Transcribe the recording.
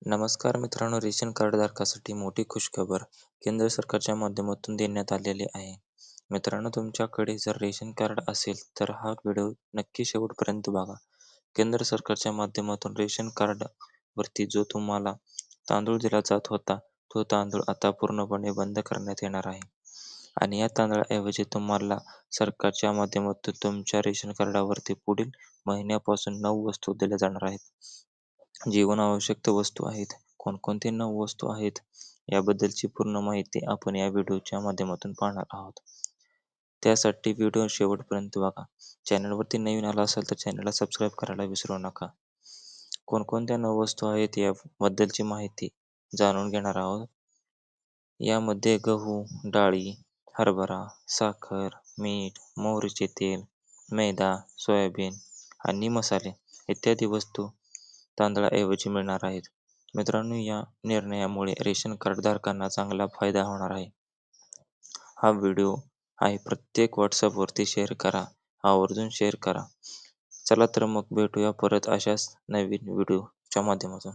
नमस्कार मित्रांनो, ration card धारकासाठी मोठी खुशखबर केंद्र सरकारच्या माध्यमातून देण्यात आलेली आहे. मित्रांनो, तुमच्याकडे जर रेशन कार्ड असेल तर हा व्हिडिओ नक्की शेवटपर्यंत बघा. केंद्र सरकारच्या माध्यमातून रेशन कार्ड वरती जो तुम्हाला तांदूळ दिला जात होता, तो तांदूळ आता पूर्णपणे बंद करण्यात येणार आहे. आणि या तांदळाऐवजी तुम्हाला सरकारच्या माध्यमातून तुमच्या रेशन कार्डावरती पुढील महिन्यापासून 9 वस्तू दिल्या जाणार आहेत. जीवनावश्यक वस्तू आहेत. कोणकोणते 9 वस्तू आहेत याबद्दलची पूर्ण माहिती आपण या व्हिडिओच्या माध्यमातून पाहणार आहोत. त्यासाठी व्हिडिओ शेवटपर्यंत बघा. चॅनलवरती नवीन आला असाल तर चॅनलला सबस्क्राईब करायला विसरू नका. कोणकोणत्या 9 वस्तू आहेत याबद्दलची माहिती जाणून घेणार आहोत. यामध्ये गहू, डाळी, हरभरा, साखर, मीठ, मोहरीचे तेल, मैदा, सोयाबीन आणि मसाले इत्यादी वस्तू तांदळाऐवजी मिळणार आहेत. मित्रांनो, या निर्णयामुळे रेशन कार्ड धारकांना चांगला फायदा होणार आहे. हा व्हिडिओ आहे प्रत्येक व्हॉट्सअपवरती शेअर करा. आवर्जून शेअर करा. चला तर मग भेटूया परत अशाच नवीन व्हिडिओच्या माध्यमातून.